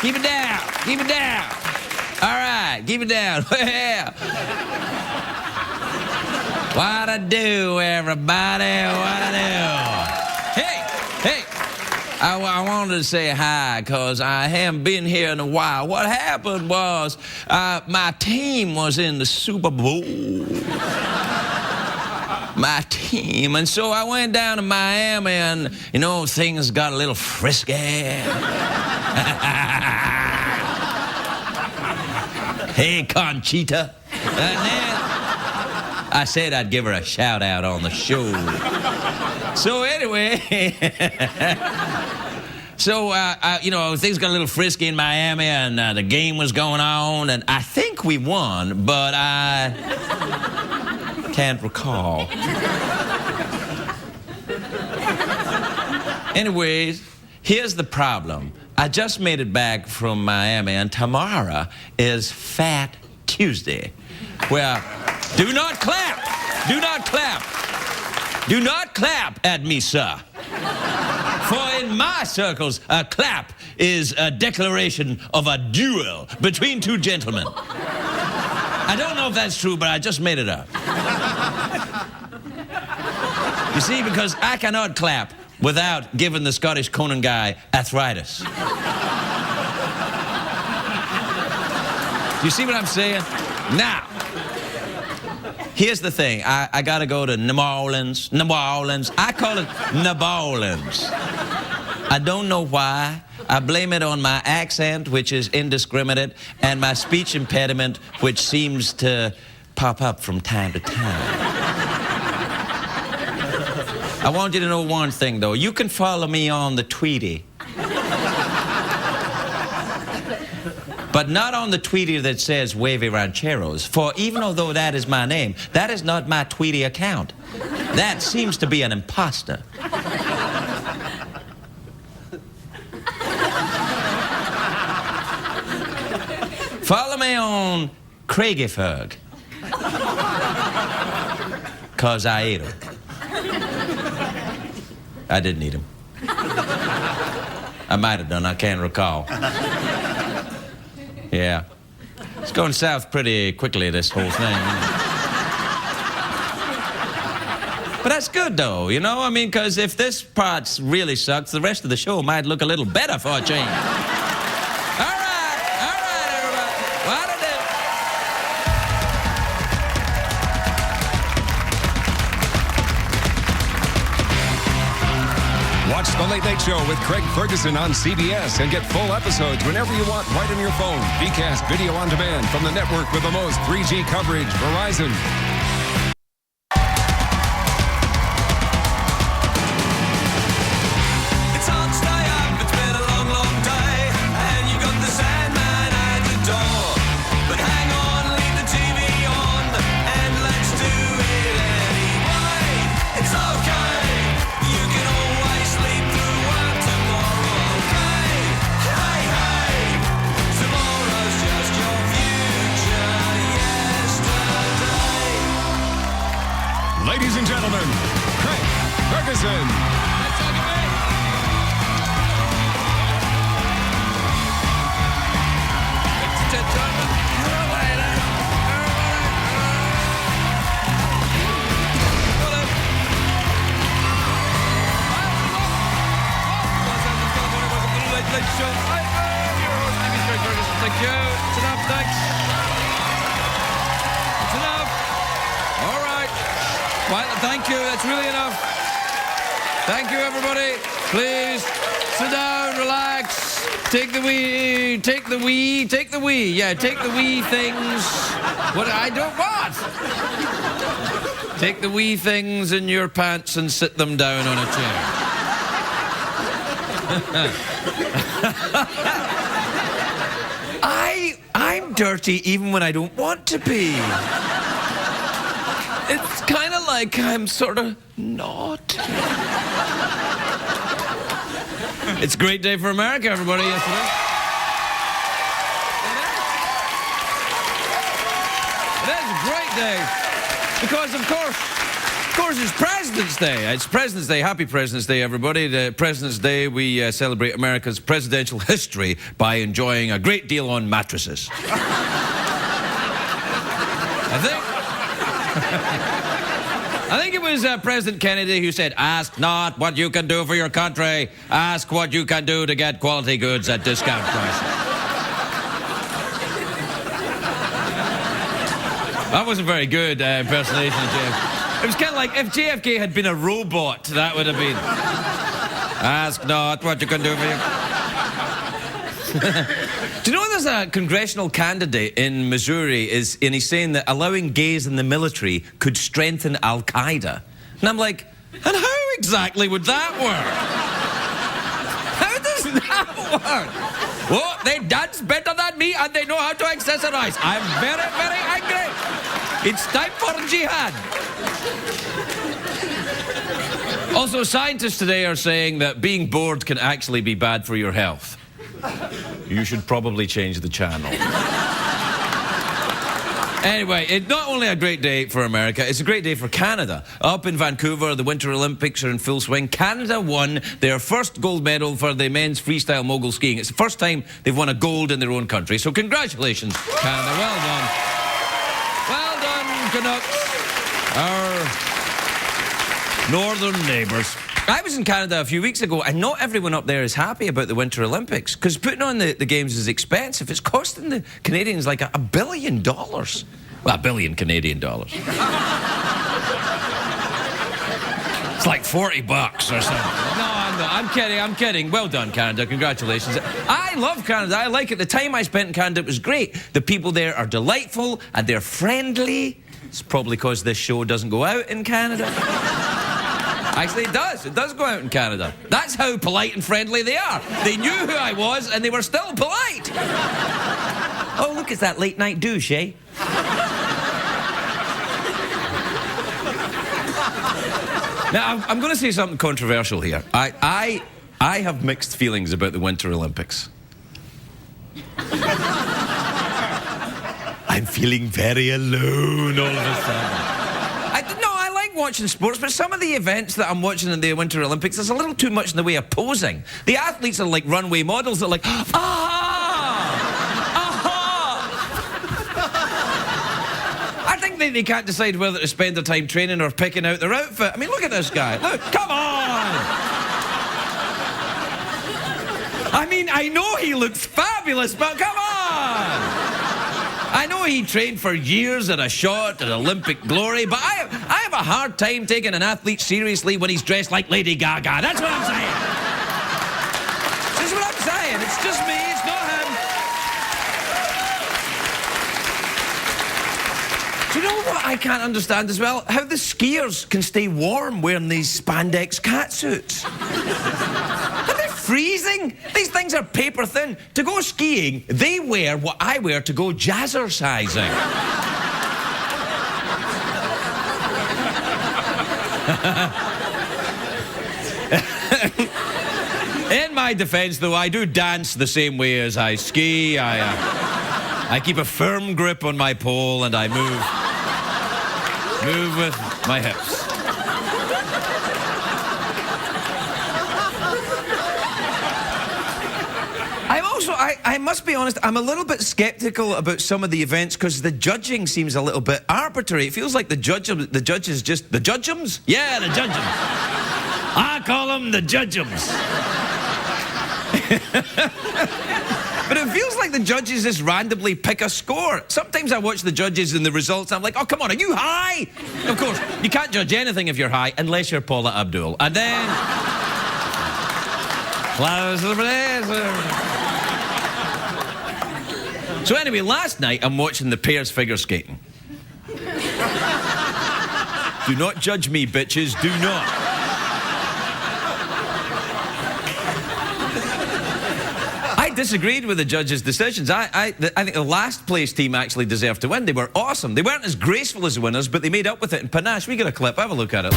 Keep it down. Keep it down. All right, keep it down. Well, what I do, everybody? What I do? Hey, I wanted to say hi because I haven't been here in a while. What happened was my team was in the Super Bowl. My team. And so I went down to Miami and, you know, things got a little frisky. Hey, Conchita. And then I said I'd give her a shout out on the show. So anyway, you know, things got a little frisky in Miami and the game was going on and I think we won, but I can't recall. Anyways, here's the problem. I just made it back from Miami, and tomorrow is Fat Tuesday. Well, do not clap. Do not clap. Do not clap at me, sir. For in my circles, a clap is a declaration of a duel between two gentlemen. I don't know if that's true, but I just made it up. You see, because I cannot clap without giving the Scottish Conan guy arthritis. You see what I'm saying? Now, here's the thing. I gotta go to New Orleans. I call it New Orleans. I don't know why. I blame it on my accent, which is indiscriminate, and my speech impediment, which seems to pop up from time to time. I want you to know one thing, though. You can follow me on the Tweety. But not on the Tweety that says Wavy Rancheros. For even although that is my name, that is not my Tweety account. That seems to be an imposter. Follow me on Craigie-Ferg. 'Cause I ate him. I didn't eat him. I might have done, I can't recall. Yeah. It's going south pretty quickly, this whole thing. But that's good, though, you know? I mean, because if this part really sucks, the rest of the show might look a little better for a change. All right, everybody. What I do? Watch The Late Late Show with Craig Ferguson on CBS and get full episodes whenever you want right on your phone. VCast Video on Demand from the network with the most 3G coverage, Verizon. It's hard to stay up, it's been a long, long day, and you got the Sandman at the door. But hang on, leave the TV on, and let's do it anyway. It's okay, you can always sleep through work tomorrow, okay? Hey, hey, tomorrow's just your future yesterday. Ladies and gentlemen, Craig Ferguson. Thank you. It's enough, thanks. It's enough. All right. Well, thank you. That's really enough. Thank you, everybody. Please sit down, relax. Take the wee. Yeah, take the wee things. What? I don't what? Take the wee things in your pants and sit them down on a chair. I'm dirty even when I don't want to be. It's kind of like I'm sort of not. It's a great day for America, everybody, yesterday. It is a great day. Because, of course, it's President's Day. It's President's Day. Happy President's Day, everybody. The President's Day, we celebrate America's presidential history by enjoying a great deal on mattresses. I think it was President Kennedy who said, "Ask not what you can do for your country. Ask what you can do to get quality goods at discount prices." That wasn't very good impersonation of JFK. It was kind of like if JFK had been a robot, that would have been. Ask not what you can do for your... Do you know there's a congressional candidate in Missouri and he's saying that allowing gays in the military could strengthen Al-Qaeda? And I'm like, and how exactly would that work? How does that work? Oh, they dance better than me and they know how to accessorize. I'm very, very angry. It's time for jihad. Also, scientists today are saying that being bored can actually be bad for your health. You should probably change the channel. Anyway, it's not only a great day for America, it's a great day for Canada. Up in Vancouver, the Winter Olympics are in full swing. Canada won their first gold medal for the men's freestyle mogul skiing. It's the first time they've won a gold in their own country. So congratulations, Canada. Well done. Well done, Canucks. Our northern neighbours. I was in Canada a few weeks ago, and not everyone up there is happy about the Winter Olympics, because putting on the games is expensive. It's costing the Canadians like $1 billion. Well, $1 billion Canadian dollars. It's like $40 or something. No, I'm kidding, I'm kidding. Well done, Canada. Congratulations. I love Canada. I like it. The time I spent in Canada was great. The people there are delightful, and they're friendly. It's probably because this show doesn't go out in Canada. Actually, it does. It does go out in Canada. That's how polite and friendly they are. They knew who I was, and they were still polite. Oh, look, it's that late-night douche, eh? Now, I'm going to say something controversial here. I have mixed feelings about the Winter Olympics. I'm feeling very alone all of a sudden. I like watching sports, but some of the events that I'm watching in the Winter Olympics, there's a little too much in the way of posing. The athletes are like runway models that are like, I think they can't decide whether to spend their time training or picking out their outfit. I mean, look at this guy. Look, come on! I mean, I know he looks fabulous, but come on! I know he trained for years at a shot at Olympic glory, but I have a hard time taking an athlete seriously when he's dressed like Lady Gaga. That's what I'm saying. That's what I'm saying. It's just me, it's not him. Do you know what I can't understand as well? How the skiers can stay warm wearing these spandex catsuits. Freezing? These things are paper thin. To go skiing, they wear what I wear to go jazzercising. In my defense, though, I do dance the same way as I ski. I keep a firm grip on my pole and I move with my hips. I must be honest, I'm a little bit sceptical about some of the events because the judging seems a little bit arbitrary. It feels like the judges just... The judgeums? Yeah, the judgeums. I call them the judgeums. But it feels like the judges just randomly pick a score. Sometimes I watch the judges and the results, and I'm like, oh, come on, are you high? Of course, you can't judge anything if you're high unless you're Paula Abdul. And then... So anyway, last night I'm watching the pairs figure skating. Do not judge me, bitches, do not. disagreed with the judges' decisions. I think the last place team actually deserved to win. They were awesome. They weren't as graceful as the winners, but they made up with it in panache. We got a clip. Have a look at it.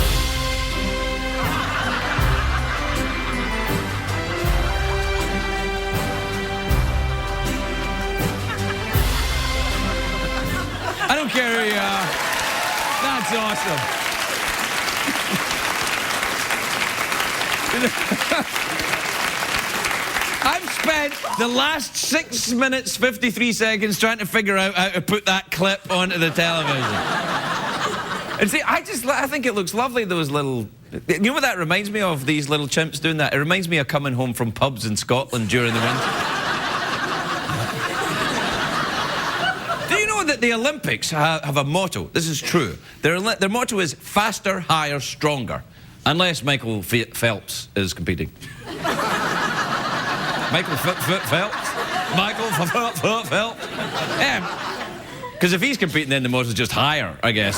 I don't care who you are. That's awesome. I've spent the last 6 minutes, 53 seconds trying to figure out how to put that clip onto the television. And see, I think it looks lovely, those little... You know what that reminds me of, these little chimps doing that? It reminds me of coming home from pubs in Scotland during the winter. Do you know that the Olympics have a motto? This is true. Their motto is faster, higher, stronger. Unless Michael Phelps is competing. Michael Phelps? Because if he's competing, then the motor's just higher, I guess.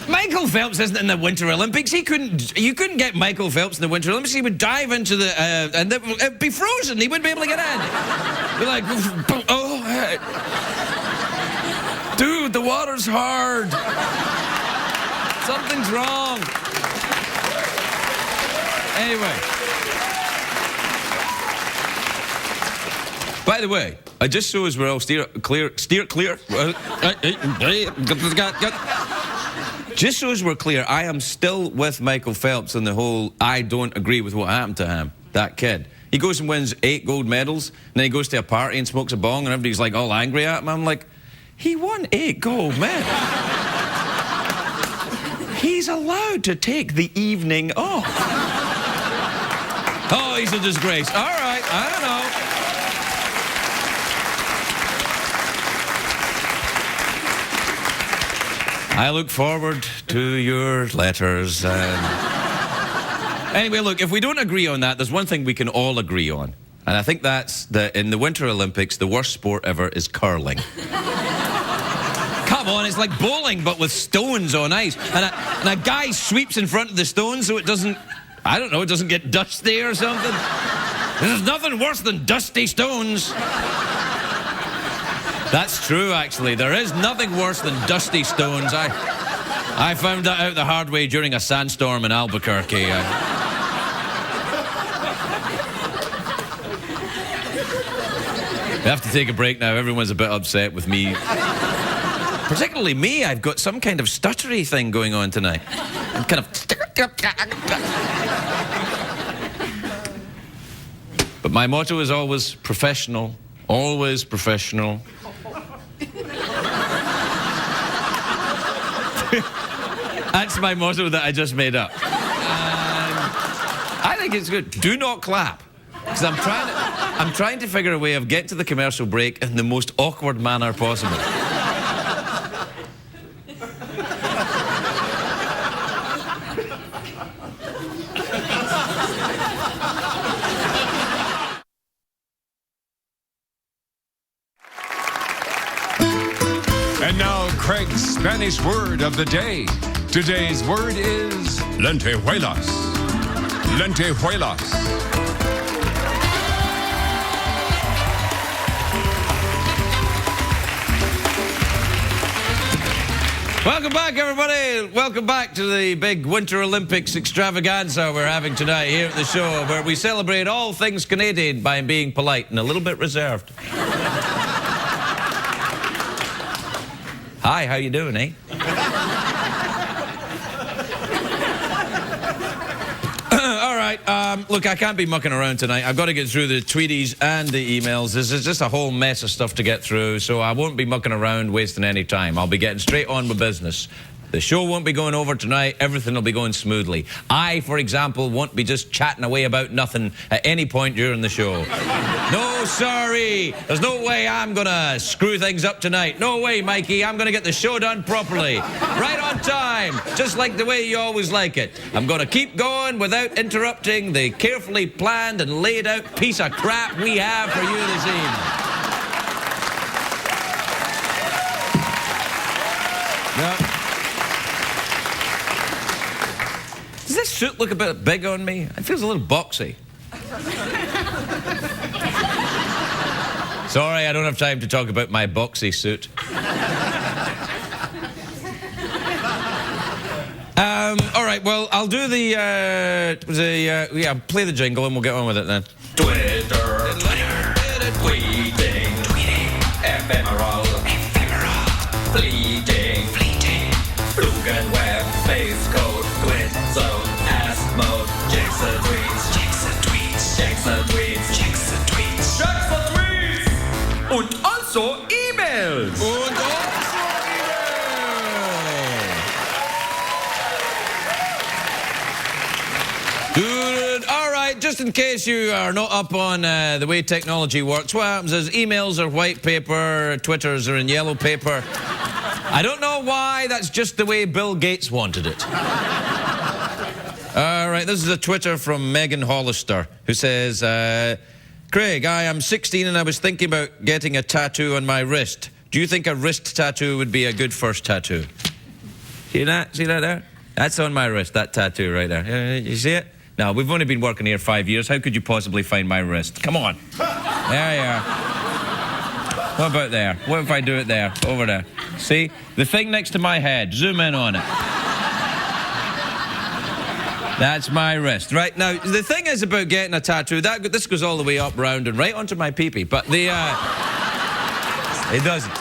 Michael Phelps isn't in the Winter Olympics. You couldn't get Michael Phelps in the Winter Olympics. He would dive into the... and it'd be frozen. He wouldn't be able to get in. Be like, oh, dude, the water's hard. Something's wrong. Anyway. By the way, just so as we're all steer clear. Just so as we're clear, I am still with Michael Phelps on the whole, I don't agree with what happened to him, that kid. He goes and wins 8 gold medals, and then he goes to a party and smokes a bong, and everybody's like all angry at him. I'm like, he won 8 gold medals. He's allowed to take the evening off. Oh, he's a disgrace. All right, I don't know. I look forward to your letters. Anyway, look, if we don't agree on that, there's one thing we can all agree on. And I think that's that in the Winter Olympics, the worst sport ever is curling. Come on, it's like bowling, but with stones on ice. And a guy sweeps in front of the stones so it doesn't... I don't know, it doesn't get dusty or something. There's nothing worse than dusty stones. That's true, actually. There is nothing worse than dusty stones. I found that out the hard way during a sandstorm in Albuquerque. We have to take a break now. Everyone's a bit upset with me. Particularly me. I've got some kind of stuttery thing going on tonight. I'm kind of... But my motto is always professional. Always professional. That's my motto that I just made up. I think it's good. Do not clap. Because I'm trying to figure a way of getting to the commercial break in the most awkward manner possible. And now, Craig's Spanish word of the day. Today's word is lentejuelas. Lentejuelas. Welcome back, everybody. Welcome back to the big Winter Olympics extravaganza we're having tonight here at the show, where we celebrate all things Canadian by being polite and a little bit reserved. Hi, how you doing, eh? All right, look, I can't be mucking around tonight. I've got to get through the tweeties and the emails. This is just a whole mess of stuff to get through, so I won't be mucking around, wasting any time. I'll be getting straight on with business. The show won't be going over tonight. Everything will be going smoothly. I, for example, won't be just chatting away about nothing at any point during the show. No, sorry. There's no way I'm going to screw things up tonight. No way, Mikey. I'm going to get the show done properly. Right on time. Just like the way you always like it. I'm going to keep going without interrupting the carefully planned and laid out piece of crap we have for you this evening. Yep. Does this suit look a bit big on me? It feels a little boxy. Sorry, I don't have time to talk about my boxy suit. All right, well, I'll do play the jingle and we'll get on with it then. Twitter, tweeting, ephemeral, fleeting, flug and web, face code, twit zone, ass mode, Jackson tweets, und also E-Mails. Good. All right, just in case you are not up on the way technology works, what happens is emails are white paper, Twitters are in yellow paper. I don't know why, that's just the way Bill Gates wanted it. All right, this is a Twitter from Megan Hollister, who says, Craig, I am 16 and I was thinking about getting a tattoo on my wrist. Do you think a wrist tattoo would be a good first tattoo? See that? See that there? That's on my wrist, that tattoo right there. You see it? Now, we've only been working here 5 years. How could you possibly find my wrist? Come on. There you are. What about there? What if I do it there? Over there. See? The thing next to my head. Zoom in on it. That's my wrist. Right, now, the thing is about getting a tattoo, this goes all the way up, round, and right onto my pee-pee. But it doesn't.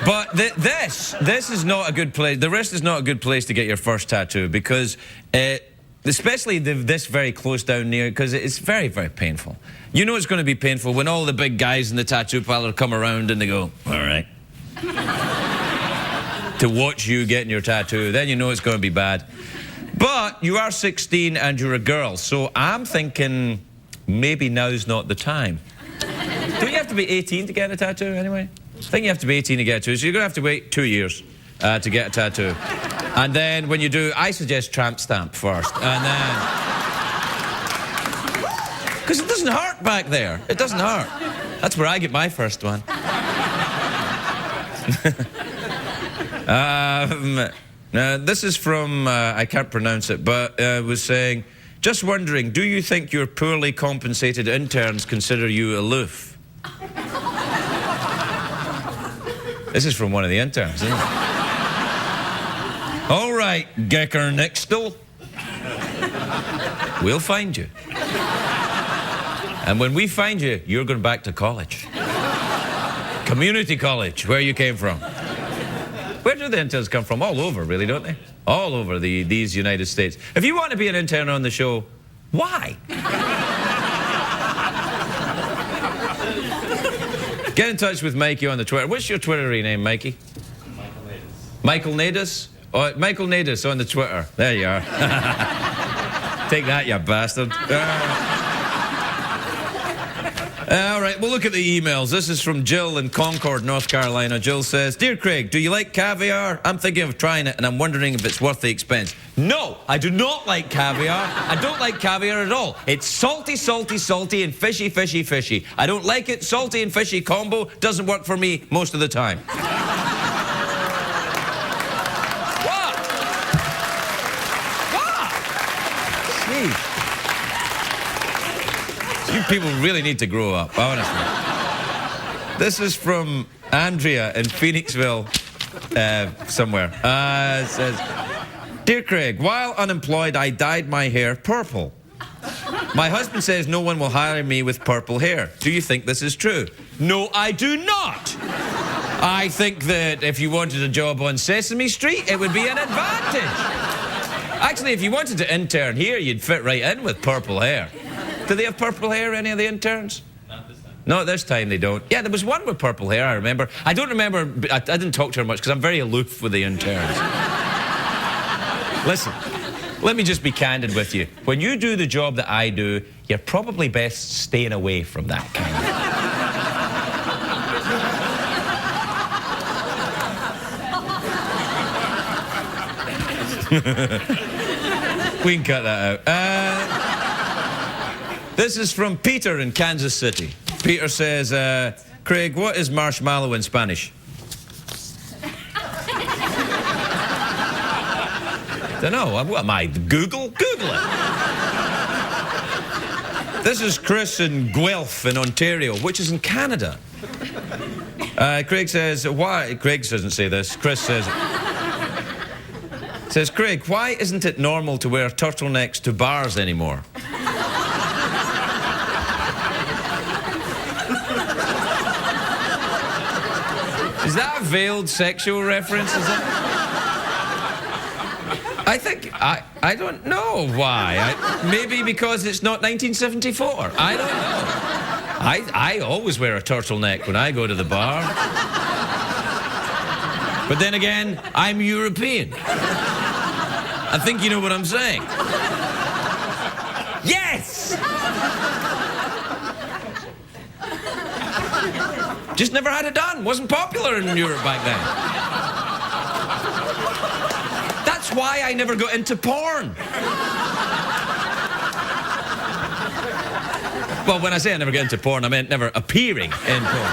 But this is not a good place. The wrist is not a good place to get your first tattoo because, especially this very close down near, because it's very, very painful. You know it's going to be painful when all the big guys in the tattoo parlor come around and they go, all right, to watch you getting your tattoo. Then you know it's going to be bad. But you are 16 and you're a girl, so I'm thinking maybe now's not the time. Don't you have to be 18 to get a tattoo anyway? I think you have to be 18 to get a tattoo, so you're going to have to wait 2 years to get a tattoo. And then when you do, I suggest tramp stamp first. And then... Because it doesn't hurt back there. It doesn't hurt. That's where I get my first one. Now, this is from, I can't pronounce it, but was saying, just wondering, do you think your poorly compensated interns consider you aloof? This is from one of the interns, isn't it? All right, Gecker Nixtel. We'll find you. And when we find you, you're going back to college. Community college, where you came from. Where do the interns come from? All over, really, don't they? All over these United States. If you want to be an intern on the show, why? Get in touch with Mikey on the Twitter. What's your Twitter name, Mikey? Michael Nadis? Oh, Michael Nadis on the Twitter. There you are. Take that, you bastard. All right, we'll look at the emails. This is from Jill in Concord, North Carolina. Jill says, Dear Craig, do you like caviar? I'm thinking of trying it and I'm wondering if it's worth the expense. No, I do not like caviar. I don't like caviar at all. It's salty, salty, salty and fishy, fishy, fishy. I don't like it. Salty and fishy combo doesn't work for me most of the time. What? What? Gee. You people really need to grow up, honestly. This is from Andrea in Phoenixville, somewhere. It says, Dear Craig, while unemployed, I dyed my hair purple. My husband says no one will hire me with purple hair. Do you think this is true? No, I do not. I think that if you wanted a job on Sesame Street, it would be an advantage. Actually, if you wanted to intern here, you'd fit right in with purple hair. Do they have purple hair, any of the interns? Not this time. No, this time they don't. Yeah, there was one with purple hair, I remember. I don't remember, I didn't talk to her much because I'm very aloof with the interns. Listen, let me just be candid with you. When you do the job that I do, you're probably best staying away from that kind of... We can cut that out. This is from Peter in Kansas City. Peter says, Craig, what is marshmallow in Spanish? Don't know. What am I? Google? Google it. This is Chris in Guelph in Ontario, which is in Canada. Craig says, why? Craig doesn't say this. Chris says it. Says, Craig, why isn't it normal to wear turtlenecks to bars anymore? Is that a veiled sexual reference? Is that? I think, I don't know why. Maybe because it's not 1974. I don't know. I always wear a turtleneck when I go to the bar. But then again, I'm European. I think you know what I'm saying. Yes! Just never had it done. Wasn't popular in Europe back then. That's why I never got into porn. Well, when I say I never got into porn, I meant never appearing in porn.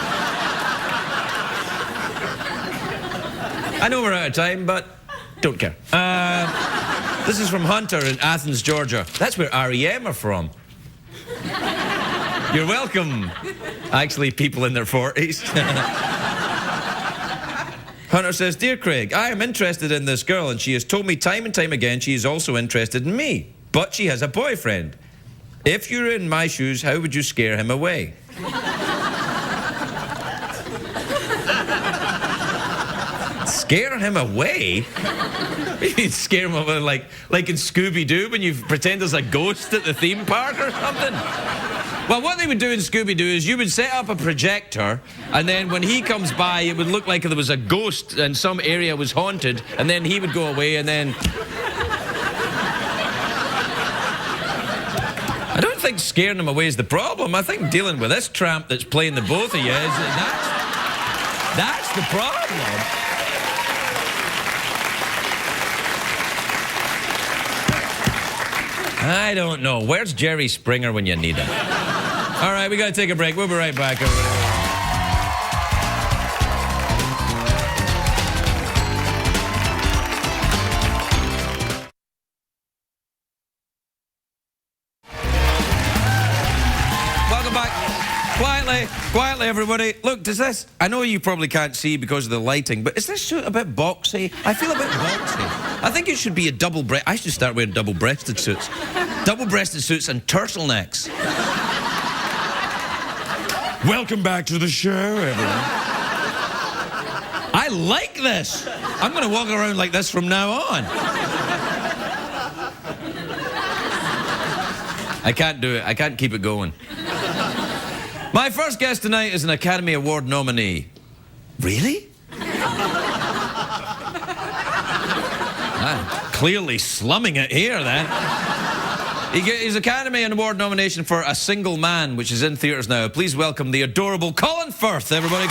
I know we're out of time, but don't care. This is from Hunter in Athens, Georgia. That's where REM are from. You're welcome. Actually, people in their 40s. Hunter says, Dear Craig, I am interested in this girl, and she has told me time and time again she is also interested in me. But she has a boyfriend. If you're in my shoes, how would you scare him away? Scare him away? You scare him away like in Scooby-Doo when you pretend there's a ghost at the theme park or something? Well, what they would do in Scooby-Doo is you would set up a projector, and then when he comes by, it would look like there was a ghost and some area was haunted, and then he would go away, and then... I don't think scaring him away is the problem. I think dealing with this tramp that's playing the both of you is... That's the problem. I don't know. Where's Jerry Springer when you need him? All right, we got to take a break. We'll be right back. Welcome back. Quietly, everybody. Look, does this... I know you probably can't see because of the lighting, but is this suit a bit boxy? I feel a bit boxy. I think it should be a double-breast... I should start wearing double-breasted suits. Double-breasted suits and turtlenecks. Welcome back to the show, everyone. I like this. I'm going to walk around like this from now on. I can't do it. I can't keep it going. My first guest tonight is an Academy Award nominee. Really? I'm clearly slumming it here, then. He's Academy Award nomination for A Single Man, which is in theatres now. Please welcome the adorable Colin Firth, everybody.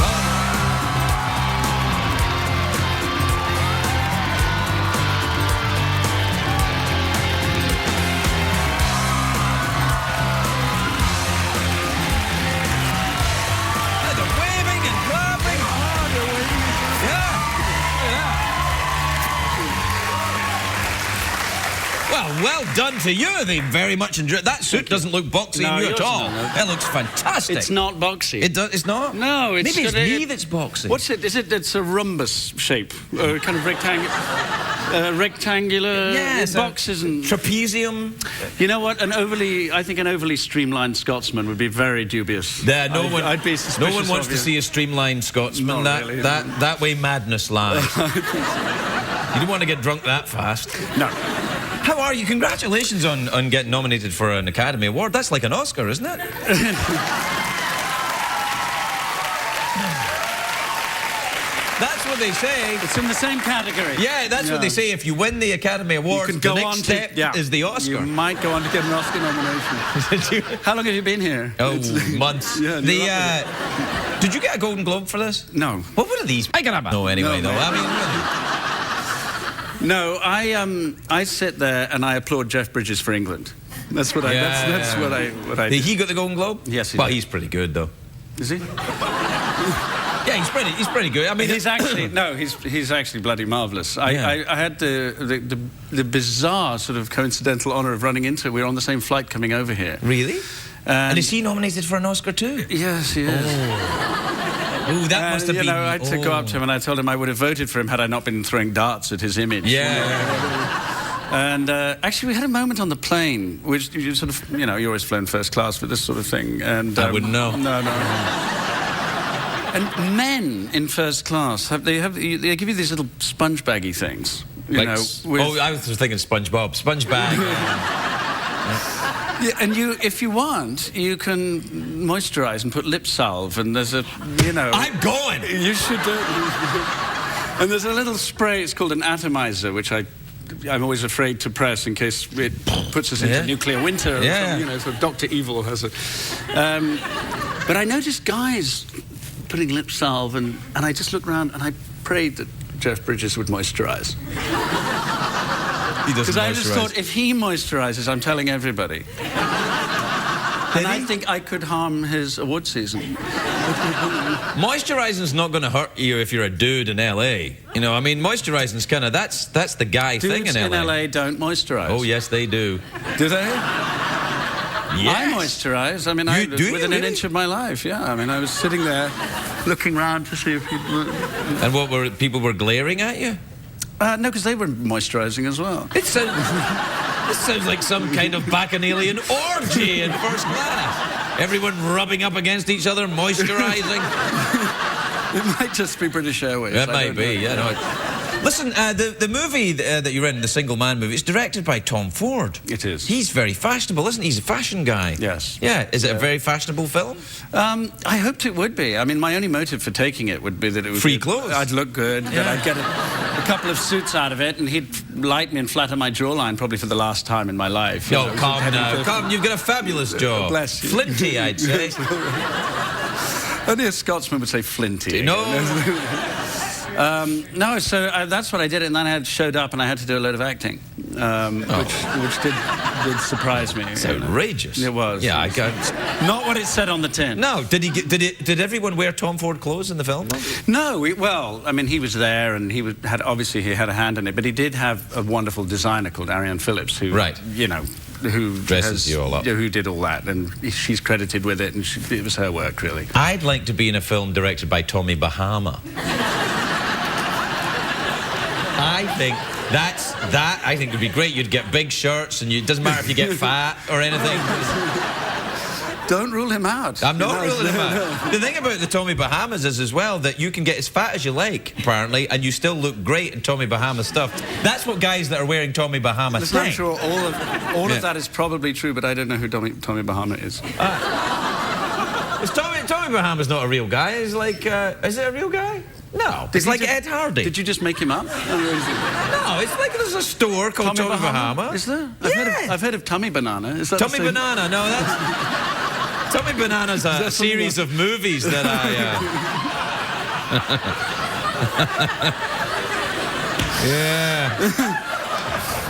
Well done to you. They very much enjoy it. That suit doesn't look boxy on you at all. It looks fantastic. It's not boxy. It's not? No, it's... Maybe it's me that's boxy. What's it? It's a rhombus shape. Kind of rectangular... Yes. Box isn't... Trapezium. You know what? I think an overly streamlined Scotsman would be very dubious. Yeah, I'd be suspicious. No one wants to see a streamlined Scotsman. Not really, that way madness lies. You don't want to get drunk that fast. No. How are you? Congratulations on getting nominated for an Academy Award. That's like an Oscar, isn't it? That's what they say. It's in the same category. Yeah, that's what they say. If you win the Academy Award, the next step is the Oscar. You might go on to get an Oscar nomination. How long have you been here? Oh, months. Yeah, did you get a Golden Globe for this? No. What are these? I got no anyway, though. I mean, really. No, I sit there and I applaud Jeff Bridges for England. That's what I. That's what I. Did he got the Golden Globe? Yes, he well, did. He's pretty good, though. Is he? Yeah, he's pretty good. I mean, He's actually he's actually bloody marvellous. I had the bizarre sort of coincidental honour of running into. We were on the same flight coming over here. Really? And is he nominated for an Oscar too? Yes, he is. Ooh, that must have been. I had to go up to him and I told him I would have voted for him had I not been throwing darts at his image. Yeah. And actually, we had a moment on the plane, which you sort of, you're always flown first class for this sort of thing. And I wouldn't know. No. And men in first class they give you these little sponge baggy things. I was thinking SpongeBob. Sponge bag. Yeah, and if you want, you can moisturise and put lip salve, and there's a, I'm going! You should do it. And there's a little spray, it's called an atomizer, which I'm always afraid to press in case it puts us into nuclear winter. Or so Dr. Evil has it. But I noticed guys putting lip salve, and I just looked around and I prayed that Jeff Bridges would moisturise. Because I just thought, if he moisturises, I'm telling everybody. And I think I could harm his award season. Moisturising's not going to hurt you if you're a dude in LA. I mean, moisturising's kind of that's the guy thing in LA. Dudes in LA don't moisturise. Oh yes, they do. Do they? Yes. I moisturise. I mean, within an inch of my life. Yeah. I mean, I was sitting there, looking round to see if people. And people were glaring at you? No, because they were moisturising as well. This sounds like some kind of bacchanalian orgy in first class. Everyone rubbing up against each other, moisturising. It might just be British Airways. It might be, yeah. No, listen, the movie that you're in, the Single Man movie, it's directed by Tom Ford. It is. He's very fashionable, isn't he? He's a fashion guy. Yes. Yeah. Is it a very fashionable film? I hoped it would be. I mean, my only motive for taking it would be that it would free clothes. I'd look good, that I'd get a couple of suits out of it, and he'd light me and flatter my jawline probably for the last time in my life. Calm now. Calm, you've got a fabulous jaw. Bless you. Flinty, I'd say. Only a Scotsman would say flinty. No. No, so that's what I did, and then I showed up and I had to do a load of acting, which did surprise me. It's outrageous. It was. Yeah, I got. Not what it said on the tin. No, did everyone wear Tom Ford clothes in the film? No, well, I mean, he was there, and he had a hand in it, but he did have a wonderful designer called Ariane Phillips, who, who dresses you all up, who did all that, and she's credited with it, and it was her work, really. I'd like to be in a film directed by Tommy Bahama. I think I think it'd be great. You'd get big shirts, and it doesn't matter if you get fat or anything. Don't rule him out. I'm not ruling him out. The thing about the Tommy Bahamas is as well that you can get as fat as you like, apparently, and you still look great in Tommy Bahama stuff. That's what guys that are wearing Tommy Bahama think. I'm sure all of that is probably true, but I don't know who Tommy Bahama is. Tommy Bahama's not a real guy. He's like, is it a real guy? No, it's like Ed Hardy. Did you just make him up? No, it's like there's a store called Tommy Bahama. Is there? Yeah. I've heard of Tommy Banana. Is that Tommy Banana? No, that's Tommy Banana's a series of movies that I.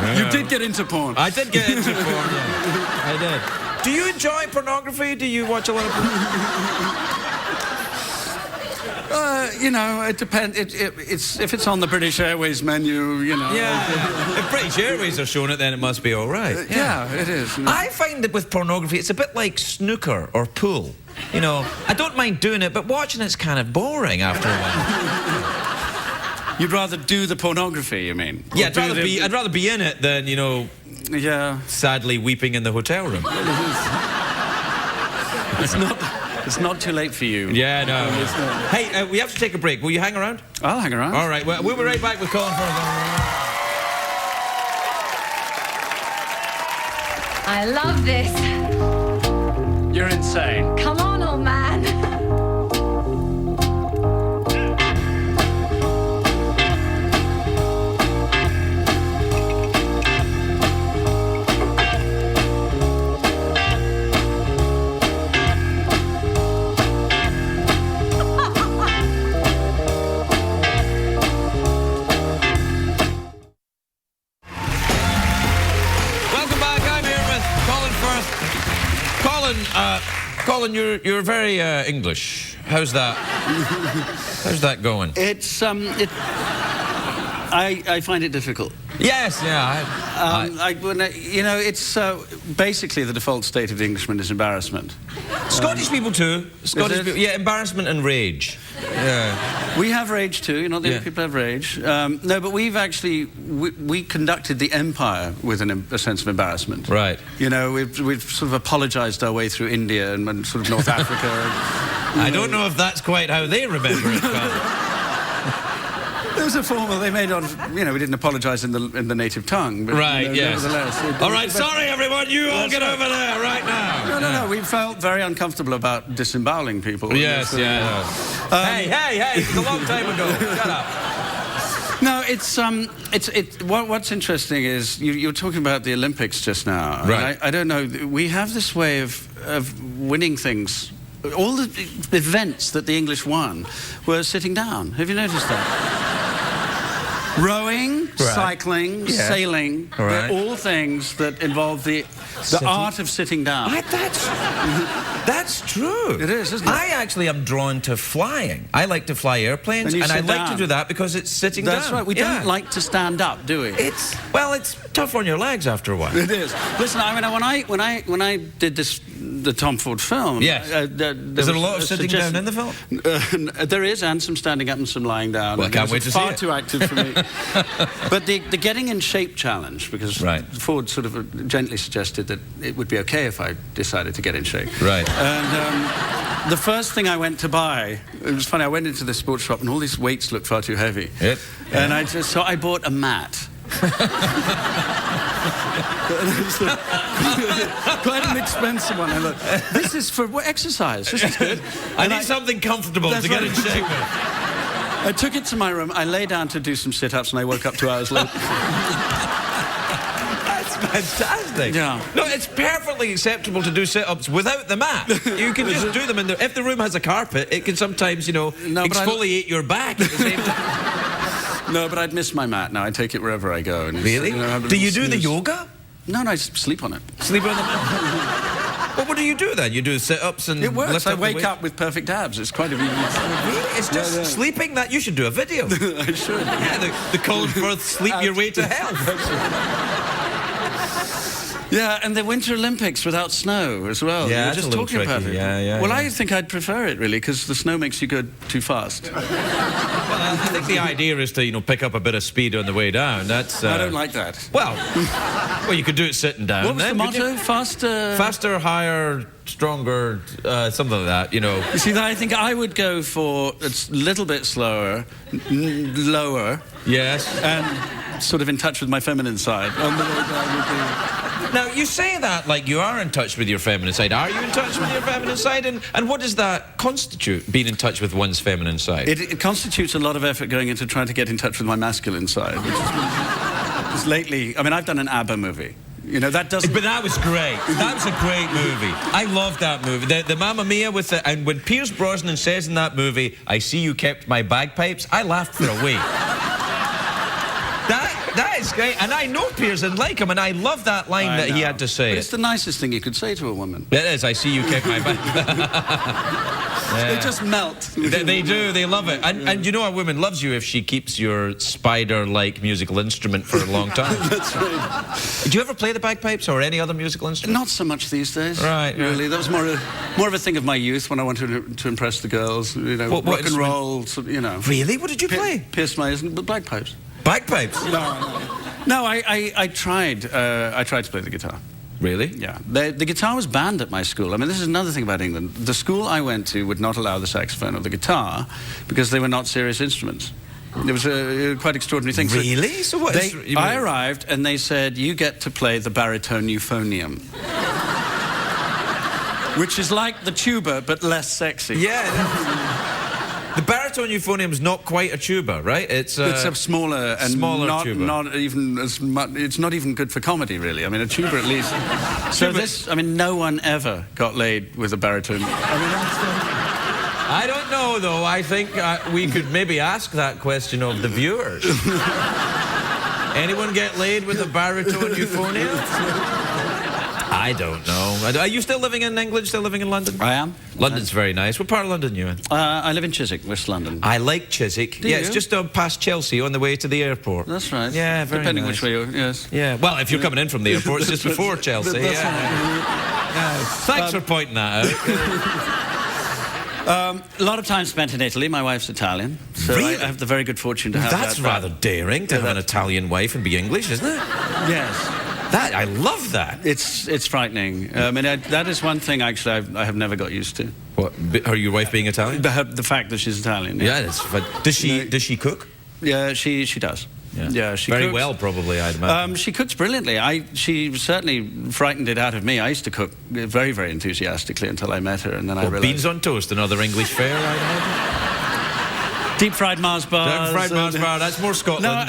Yeah. You did get into porn. I did get into porn. Yeah. I did. Do you enjoy pornography? Do you watch a lot of porn? It depends. If it's on the British Airways menu, Yeah. If British Airways are showing it, then it must be all right. Yeah, it is. I find that with pornography, it's a bit like snooker or pool. I don't mind doing it, but watching it's kind of boring after a while. You'd rather do the pornography, you mean? Yeah, I'd rather be in it than, sadly weeping in the hotel room. It's not too late for you. Yeah, no. Hey, we have to take a break. Will you hang around? I'll hang around. All right, well, we'll be right back with Colin Firth. I love this. You're insane. Come on, old man. Colin, you're very English. How's that? How's that going? It's I find it difficult. Yes, yeah. You know, it's basically the default state of the Englishman is embarrassment. Scottish people too. Scottish people, yeah, embarrassment and rage. Yeah. We have rage too. You're not the only people have rage. No, but we've actually we conducted the empire with a sense of embarrassment. Right. You know, we've sort of apologised our way through India and sort of North Africa. I don't know if that's quite how they remember it. There was a formal they made on, you know, we didn't apologise in the native tongue. But, right, you know, yes. Nevertheless. All right, sorry everyone, you all get over there right now. No, we felt very uncomfortable about disemboweling people. Yes, yeah. Hey, it's a long time ago. Shut up. No, what's interesting is you're talking about the Olympics just now. Right. I don't know, we have this way of winning things. All the events that the English won were sitting down. Have you noticed that? Rowing, cycling, sailing, they're all things that involve the art of sitting down. That's true. It is, isn't it? I actually am drawn to flying. I like to fly airplanes, and I like to do that because it's sitting down. That's right. We don't like to stand up, do we? It's tough on your legs after a while. It is. Listen, I mean, when I did the Tom Ford film, yes, is there a lot of sitting down in the film? There is, and some standing up and some lying down. Well, I can't wait to see it. Far too active for me. But the getting in shape challenge, because Ford sort of gently suggested that it would be okay if I decided to get in shape. Right. And the first thing I went to buy, it was funny, I went into the sports shop and all these weights looked far too heavy. Yep. And I bought a mat. Quite an expensive one. I thought, this is for exercise. This is good. I need something comfortable to get in shape with. I took it to my room, I lay down to do some sit-ups, and I woke up 2 hours later. That's fantastic. Yeah. No, it's perfectly acceptable to do sit-ups without the mat. You can just do them in there. If the room has a carpet, it can sometimes, exfoliate your back at the same time. No, but I'd miss my mat now. I take it wherever I go. And really? Do you do the yoga? No, I sleep on it. Sleep on the mat? Well, what do you do then? You do sit-ups and... It works. I wake up with perfect abs. It's quite a... Really? It's just sleeping that... You should do a video. I should. Yeah, the Colin Firth sleep your way to health. Yeah, and the Winter Olympics without snow as well. Yeah, you were just talking about it. Well, I think I'd prefer it, really, because the snow makes you go too fast. Well, I think the idea is to, pick up a bit of speed on the way down. That's... I don't like that. Well, you could do it sitting down. What was the motto? Faster, higher, stronger, something like that, You see, I think I would go for a little bit slower, lower. Yes. And sort of in touch with my feminine side. On the way down. Now, you say that like you are in touch with your feminine side. Are you in touch with your feminine side? And what does that constitute, being in touch with one's feminine side? It constitutes a lot of effort going into trying to get in touch with my masculine side. Because lately, I mean, I've done an ABBA movie. That doesn't... But that was great. That was a great movie. I loved that movie. The Mamma Mia with the... And when Pierce Brosnan says in that movie, "I see you kept my bagpipes," I laughed for a week. That is great, and I know Pierce and like him, and I love that line that he had to say. But it's the nicest thing you could say to a woman. It is. "I see you kept my back." They just melt. They do. They love it. And a woman loves you if she keeps your spider-like musical instrument for a long time. That's right. Do you ever play the bagpipes or any other musical instrument? Not so much these days. Right. Really, that was more of a thing of my youth when I wanted to impress the girls. Rock and roll. Really? What did you play? Pierce my ears and bagpipes. Bagpipes? No, I tried to play the guitar. Really? Yeah. The guitar was banned at my school. I mean, this is another thing about England. The school I went to would not allow the saxophone or the guitar because they were not serious instruments. It was a quite extraordinary thing. Really? So what? I arrived and they said, "You get to play the baritone euphonium." Which is like the tuba, but less sexy. Yeah. The baritone euphonium is not quite a tuba, right? It's a smaller and tuba. Not even as much. It's not even good for comedy, really. I mean, a tuba at least. No one ever got laid with a baritone. I don't know, though. I think we could maybe ask that question of the viewers. Anyone get laid with a baritone euphonium? I don't know. Are you still living in England? Still living in London? I am. London's very nice. What part of London are you in? I live in Chiswick, West London. I like Chiswick. Do yeah, you? it's just past Chelsea on the way to the airport. That's right. Yeah, very Depending nice. which way you're, yes. Yeah, well, if you're coming in from the airport, it's just before Chelsea. That's Yeah. Thanks for pointing that out. A lot of time spent in Italy. My wife's Italian, so Really? I have the very good fortune to have That's that. rather daring to have an Italian wife and be English, isn't it? Yes. That I love that. It's frightening. I mean, that is one thing, actually, I have never got used to. What? Are your wife being Italian? The fact that she's Italian. Yeah, that's fun. Does she cook? Yeah, she does. Yeah, she very cooks. well, probably. I'd imagine. She cooks brilliantly. She certainly frightened it out of me. I used to cook very, very enthusiastically until I met her, and then I realized... beans on toast, another English fare, I'd imagine. Deep fried Mars bars. Deep fried Mars bar, that's more Scotland.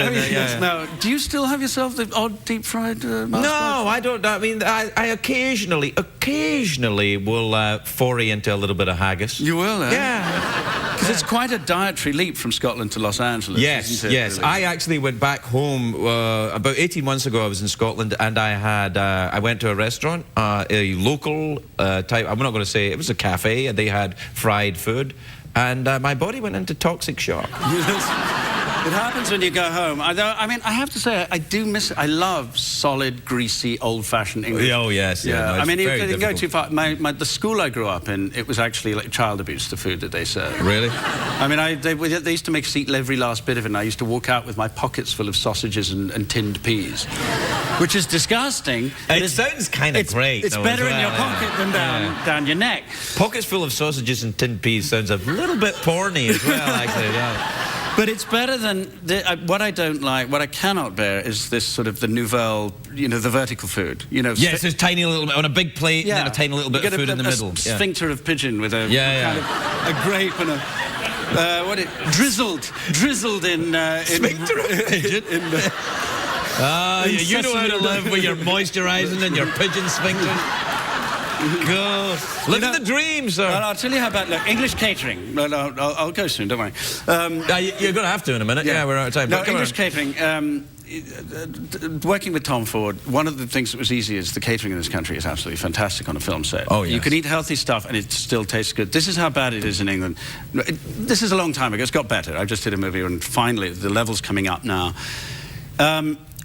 No, do you still have yourself the odd deep fried Mars bar? No, I don't. I mean, I occasionally will foray into a little bit of haggis. You will, eh? Yeah. Because it's quite a dietary leap from Scotland to Los Angeles. Yes, isn't it, yes. really? I actually went back home about 18 months ago. I was in Scotland, and I went to a restaurant, a local type. I'm not going to say it was a cafe, and they had fried food, and my body went into toxic shock. It happens when you go home. I mean, I have to say, I do miss it. I love solid, greasy, old-fashioned English. Oh, yes. Yeah. No, I mean, it very didn't go difficult. too far. The school I grew up in, it was actually like child abuse, the food that they served. Really? I mean, they used to make us eat every last bit of it, and I used to walk out with my pockets full of sausages and tinned peas, which is disgusting. It sounds kind of great. It's though, better as in well, your pocket than down your neck. Pockets full of sausages and tinned peas sounds a little bit porny as well, actually. Yeah. But it's better than... what I don't like, what I cannot bear is this sort of the nouvelle, the vertical food. Yes, it's tiny little bit on a big plate and then a tiny little bit of food in the middle. A sphincter of pigeon with a Yeah, kind of a grape and a... drizzled in... Sphincter of pigeon? You know how to live with your moisturising and your pigeon sphincter. God. Living the dream, sir. I'll tell you how about English catering. I'll go soon, don't worry. You're going to have to in a minute. Yeah, we're out of time. No, English catering. Working with Tom Ford, one of the things that was easy is the catering in this country is absolutely fantastic on a film set. Oh, yes. You can eat healthy stuff and it still tastes good. This is how bad it is in England. This is a long time ago. It's got better. I just did a movie and finally the level's coming up now.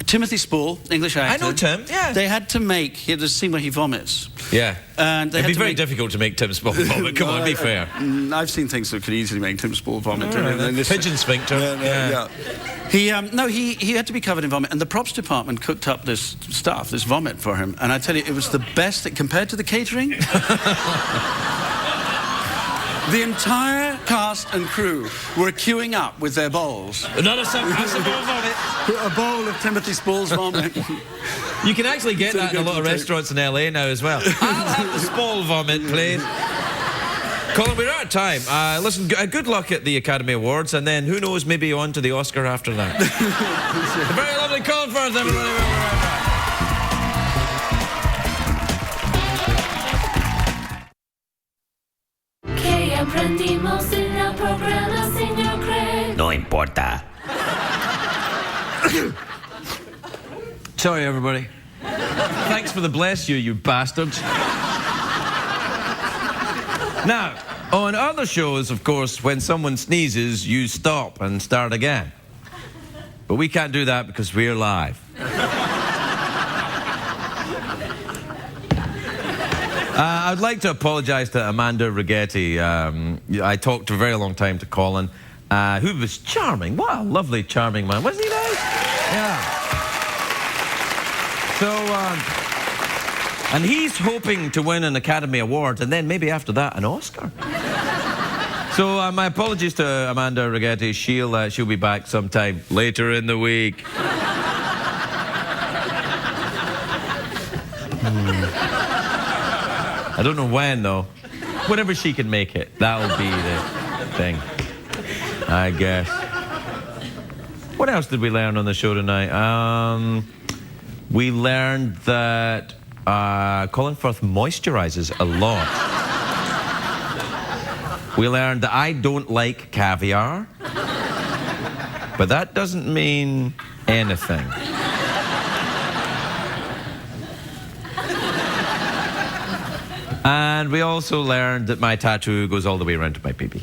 Timothy Spall, English actor. I know Tim, yeah. They had to make... There's a scene where he vomits. Yeah. And they It'd had be to very make... difficult to make Tim Spall vomit. Come on, be fair. I've seen things that could easily make Tim Spall vomit. Pigeon sphincter. Yeah. He had to be covered in vomit, and the props department cooked up this stuff, this vomit for him. And I tell you, it was the best that, compared to the catering. The entire cast and crew were queuing up with their bowls. Another passable vomit. A bowl of Timothy Spall's vomit. You can actually get that in a lot of restaurants in LA now as well. I'll have the Spall vomit, please. Colin, we're out of time. Listen, good luck at the Academy Awards, and then who knows, maybe on to the Oscar after that. The very lovely Colin Firth, everybody. We'll be right back. Aprendimos en el programa, señor Craig. No importa. Sorry, everybody. Thanks for the bless you, you bastards. Now, on other shows, of course, when someone sneezes, you stop and start again. But we can't do that because we're live. I'd like to apologise to Amanda Righetti. I talked for a very long time to Colin, who was charming. What a lovely, charming man. Wasn't he nice? Yeah. So, and he's hoping to win an Academy Award, and then maybe after that, an Oscar. So, my apologies to Amanda Righetti. She'll be back sometime later in the week. I don't know when, though. Whenever she can make it, that'll be the thing, I guess. What else did we learn on the show tonight? We learned that Colin Firth moisturizes a lot. We learned that I don't like caviar, but that doesn't mean anything. And we also learned that my tattoo goes all the way around to my pee-pee.